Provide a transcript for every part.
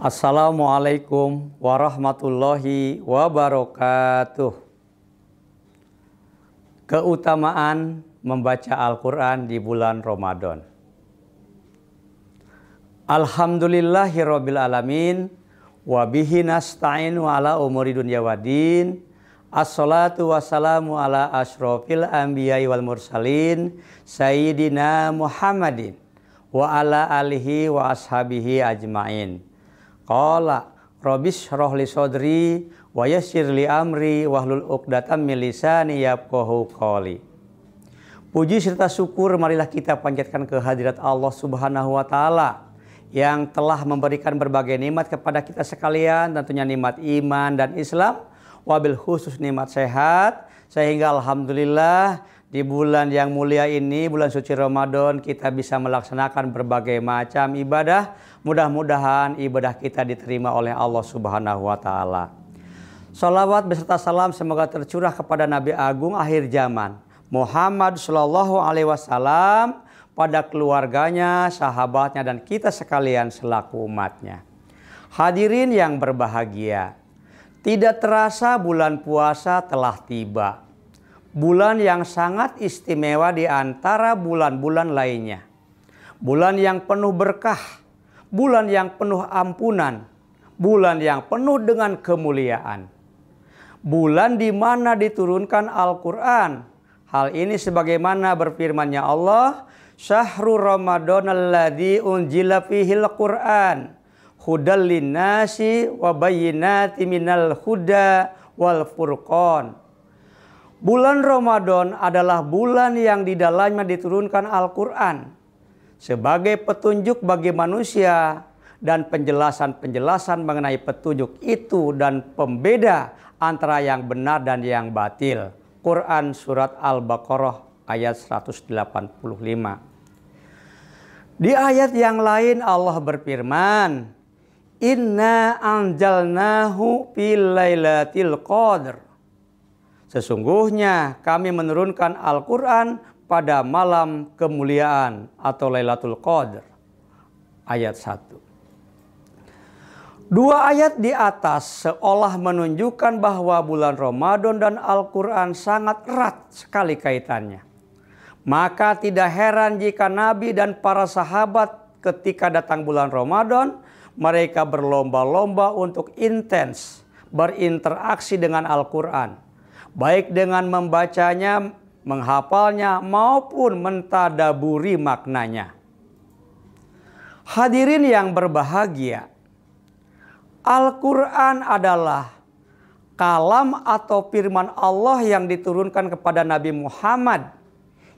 Assalamualaikum warahmatullahi wabarakatuh. Keutamaan membaca Al-Quran di bulan Ramadan. Alhamdulillahirabbil alamin wa bihi nasta'inu ala umuri dunya waddin. Assalatu wassalamu ala asyrofil anbiya'i wal mursalin sayyidina Muhammadin wa ala alihi wa ashabihi ajmain. Qala rabbis shrah li sodri wa yassir li amri wahlul 'uqdatam min lisani yafqahu qawli. Puji serta syukur marilah kita panjatkan kehadirat Allah Subhanahu wa taala yang telah memberikan berbagai nikmat kepada kita sekalian, tentunya nikmat iman dan Islam, wabil khusus nikmat sehat, sehingga alhamdulillah di bulan yang mulia ini, bulan suci Ramadan, kita bisa melaksanakan berbagai macam ibadah. Mudah-mudahan ibadah kita diterima oleh Allah Subhanahu wa taala. Salawat beserta salam semoga tercurah kepada Nabi Agung akhir zaman, Muhammad sallallahu alaihi wasallam, pada keluarganya, sahabatnya, dan kita sekalian selaku umatnya. Hadirin yang berbahagia, tidak terasa bulan puasa telah tiba. Bulan yang sangat istimewa di antara bulan-bulan lainnya. Bulan yang penuh berkah, bulan yang penuh ampunan, bulan yang penuh dengan kemuliaan. Bulan di mana diturunkan Al-Quran. Hal ini sebagaimana berfirman-Nya Allah, Syahrul Ramadan alladzi unzila fihil Qur'an hudal linnasi wa bayyinatin minal huda wal furqan. Bulan Ramadan adalah bulan yang di dalamnya diturunkan Al-Quran sebagai petunjuk bagi manusia dan penjelasan-penjelasan mengenai petunjuk itu dan pembeda antara yang benar dan yang batil. Quran surat Al-Baqarah ayat 185. Di ayat yang lain Allah berfirman, Inna anjalnahu fil lailatul qadr. Sesungguhnya kami menurunkan Al-Quran pada malam kemuliaan atau Lailatul Qadr. Ayat 1. Dua ayat di atas seolah menunjukkan bahwa bulan Ramadan dan Al-Quran sangat erat sekali kaitannya. Maka tidak heran jika Nabi dan para sahabat ketika datang bulan Ramadan, mereka berlomba-lomba untuk intens berinteraksi dengan Al-Quran. Baik dengan membacanya, menghafalnya, maupun mentadaburi maknanya. Hadirin yang berbahagia, Al-Quran adalah kalam atau firman Allah yang diturunkan kepada Nabi Muhammad,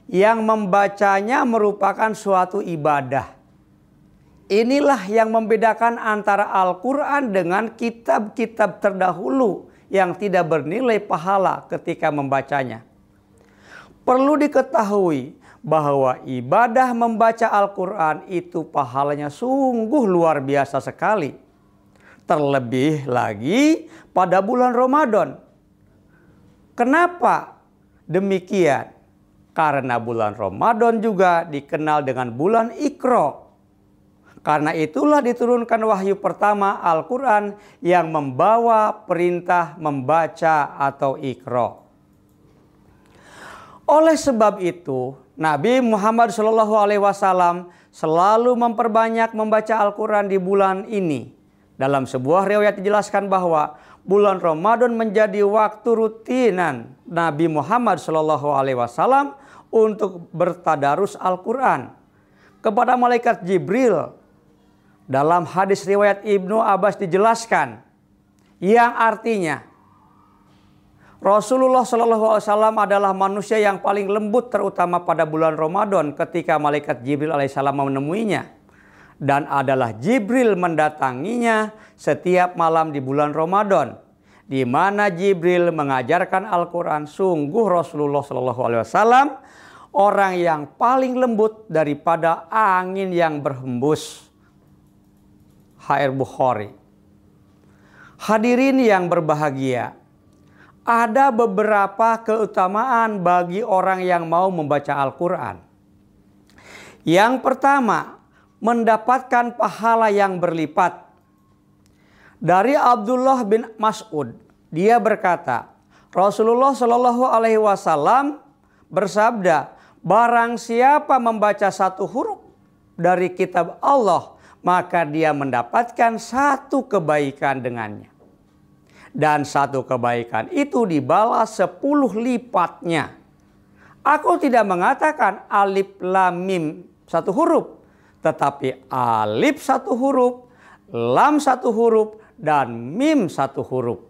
yang membacanya merupakan suatu ibadah. Inilah yang membedakan antara Al-Quran dengan kitab-kitab terdahulu yang tidak bernilai pahala ketika membacanya. Perlu diketahui bahwa ibadah membaca Al-Quran itu pahalanya sungguh luar biasa sekali. Terlebih lagi pada bulan Ramadan. Kenapa demikian? Karena bulan Ramadan juga dikenal dengan bulan Iqra. Karena itulah diturunkan wahyu pertama Al-Quran yang membawa perintah membaca atau Iqra. Oleh sebab itu, Nabi Muhammad SAW selalu memperbanyak membaca Al-Quran di bulan ini. Dalam sebuah riwayat dijelaskan bahwa bulan Ramadan menjadi waktu rutinan Nabi Muhammad SAW untuk bertadarus Al-Quran kepada malaikat Jibril. Dalam hadis riwayat Ibnu Abbas dijelaskan, yang artinya Rasulullah SAW adalah manusia yang paling lembut, terutama pada bulan Ramadan ketika malaikat Jibril alaihissalam menemuinya, dan adalah Jibril mendatanginya setiap malam di bulan Ramadan, di mana Jibril mengajarkan Al-Quran. Sungguh Rasulullah SAW orang yang paling lembut daripada angin yang berhembus. HR Bukhari. Hadirin yang berbahagia, ada beberapa keutamaan bagi orang yang mau membaca Al-Quran. Yang pertama, mendapatkan pahala yang berlipat. Dari Abdullah bin Mas'ud, dia berkata, Rasulullah Shallallahu Alaihi Wasallam bersabda, barang siapa membaca satu huruf dari kitab Allah, maka dia mendapatkan satu kebaikan dengannya. Dan satu kebaikan itu dibalas 10 lipatnya. Aku tidak mengatakan alif lam mim satu huruf, tetapi alif satu huruf, lam satu huruf, dan mim satu huruf.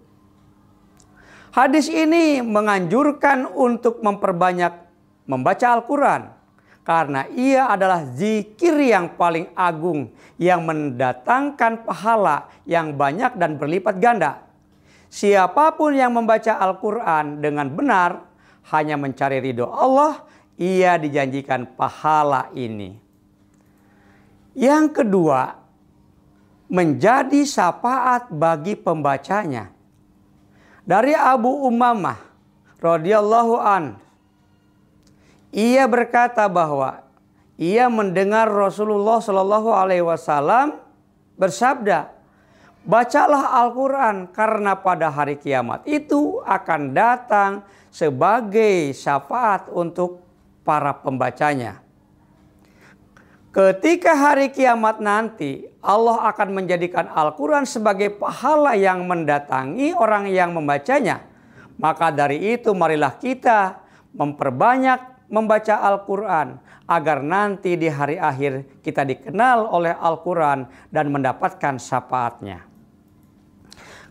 Hadis ini menganjurkan untuk memperbanyak membaca Al-Quran, karena ia adalah zikir yang paling agung yang mendatangkan pahala yang banyak dan berlipat ganda. Siapapun yang membaca Al-Quran dengan benar hanya mencari ridho Allah, ia dijanjikan pahala ini. Yang kedua, menjadi syafaat bagi pembacanya. Dari Abu Umamah radhiyallahu an, ia berkata bahwa ia mendengar Rasulullah Shallallahu Alaihi Wasallam bersabda, bacalah Al-Quran karena pada hari kiamat itu akan datang sebagai syafaat untuk para pembacanya. Ketika hari kiamat nanti, Allah akan menjadikan Al-Quran sebagai pahala yang mendatangi orang yang membacanya. Maka dari itu marilah kita memperbanyak membaca Al-Quran, agar nanti di hari akhir kita dikenal oleh Al-Quran dan mendapatkan syafaatnya.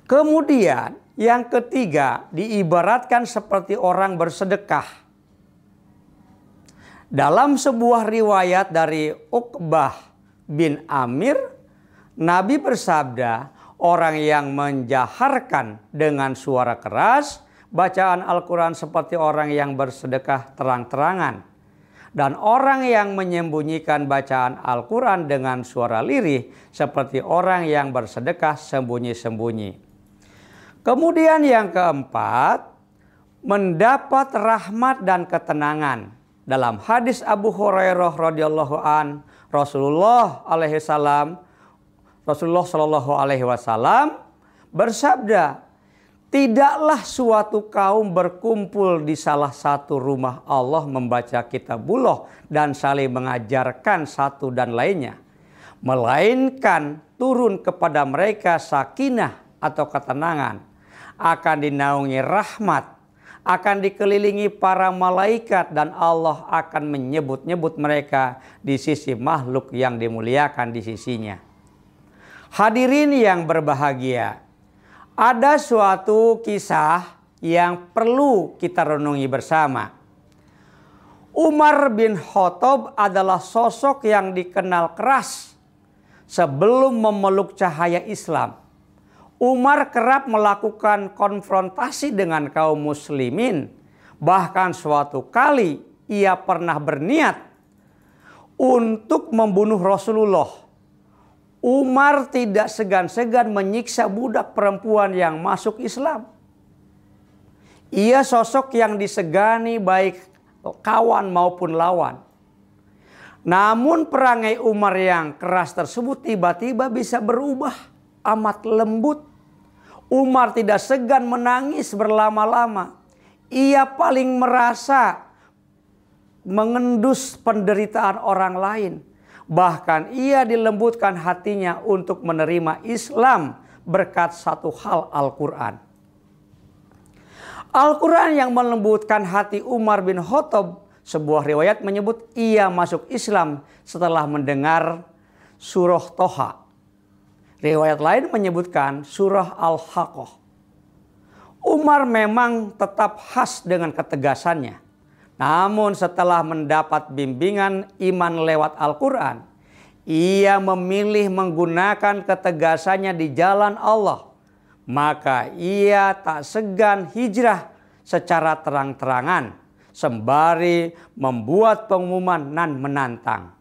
Kemudian yang ketiga, diibaratkan seperti orang bersedekah. Dalam sebuah riwayat dari Uqbah bin Amir, Nabi bersabda, orang yang menjaharkan dengan suara keras bacaan Al-Quran seperti orang yang bersedekah terang-terangan. Dan orang yang menyembunyikan bacaan Al-Quran dengan suara lirih seperti orang yang bersedekah sembunyi-sembunyi. Kemudian yang keempat, mendapat rahmat dan ketenangan. Dalam hadis Abu Hurairah radhiyallahu an, Rasulullah Shallallahu Alaihi Wasallam bersabda, tidaklah suatu kaum berkumpul di salah satu rumah Allah membaca kitabullah dan saling mengajarkan satu dan lainnya, melainkan turun kepada mereka sakinah atau ketenangan, akan dinaungi rahmat, akan dikelilingi para malaikat, dan Allah akan menyebut-nyebut mereka di sisi makhluk yang dimuliakan di sisinya. Hadirin yang berbahagia, ada suatu kisah yang perlu kita renungi bersama. Umar bin Khattab adalah sosok yang dikenal keras sebelum memeluk cahaya Islam. Umar kerap melakukan konfrontasi dengan kaum muslimin. Bahkan suatu kali ia pernah berniat untuk membunuh Rasulullah. Umar tidak segan-segan menyiksa budak perempuan yang masuk Islam. Ia sosok yang disegani baik kawan maupun lawan. Namun perangai Umar yang keras tersebut tiba-tiba bisa berubah amat lembut. Umar tidak segan menangis berlama-lama. Ia paling merasa mengendus penderitaan orang lain. Bahkan ia dilembutkan hatinya untuk menerima Islam berkat satu hal, Al-Quran. Al-Quran yang melembutkan hati Umar bin Khattab. Sebuah riwayat menyebut ia masuk Islam setelah mendengar surah Toha. Riwayat lain menyebutkan surah Al-Haqqah. Umar memang tetap khas dengan ketegasannya. Namun setelah mendapat bimbingan iman lewat Al-Quran, ia memilih menggunakan ketegasannya di jalan Allah. Maka ia tak segan hijrah secara terang-terangan, sembari membuat pengumuman nan menantang.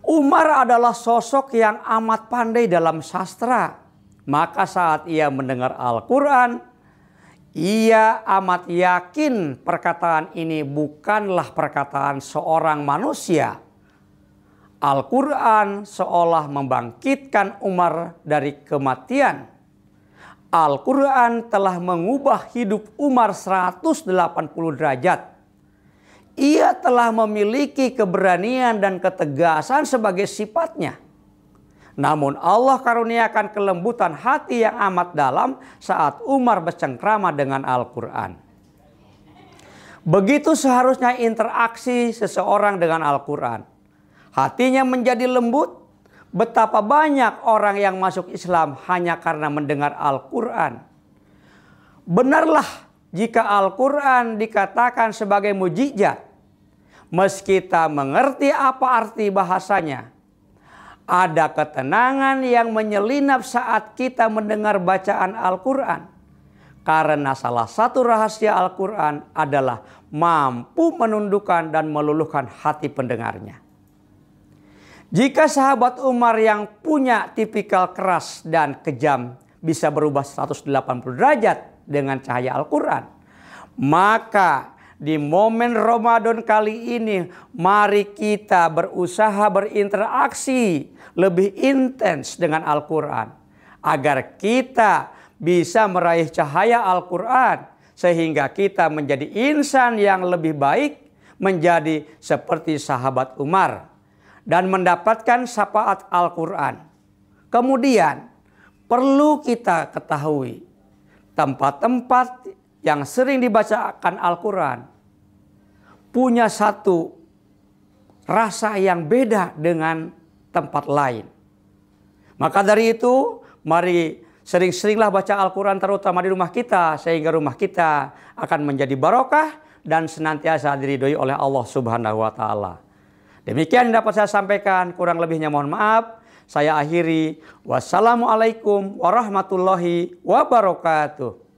Umar adalah sosok yang amat pandai dalam sastra. Maka saat ia mendengar Al-Quran, ia amat yakin perkataan ini bukanlah perkataan seorang manusia. Al-Quran seolah membangkitkan Umar dari kematian. Al-Quran telah mengubah hidup Umar 180 derajat. Ia telah memiliki keberanian dan ketegasan sebagai sifatnya. Namun Allah karuniakan kelembutan hati yang amat dalam saat Umar bercengkrama dengan Al-Quran. Begitu seharusnya interaksi seseorang dengan Al-Quran. Hatinya menjadi lembut. Betapa banyak orang yang masuk Islam hanya karena mendengar Al-Quran. Benarlah jika Al-Quran dikatakan sebagai mukjizat. Meski kita mengerti apa arti bahasanya, ada ketenangan yang menyelinap saat kita mendengar bacaan Al-Quran. Karena salah satu rahasia Al-Quran adalah mampu menundukkan dan meluluhkan hati pendengarnya. Jika sahabat Umar yang punya tipikal keras dan kejam bisa berubah 180 derajat dengan cahaya Al-Quran, maka di momen Ramadan kali ini mari kita berusaha berinteraksi lebih intens dengan Al-Quran agar kita bisa meraih cahaya Al-Quran sehingga kita menjadi insan yang lebih baik, menjadi seperti sahabat Umar dan mendapatkan syafaat Al-Quran. Kemudian perlu kita ketahui tempat-tempat yang sering dibacakan Al-Quran punya satu rasa yang beda dengan tempat lain. Maka dari itu mari sering-seringlah baca Al-Quran terutama di rumah kita sehingga rumah kita akan menjadi barokah dan senantiasa diridhoi oleh Allah Subhanahu wa taala. Demikian yang dapat saya sampaikan, kurang lebihnya mohon maaf. Saya akhiri. Wassalamualaikum warahmatullahi wabarakatuh.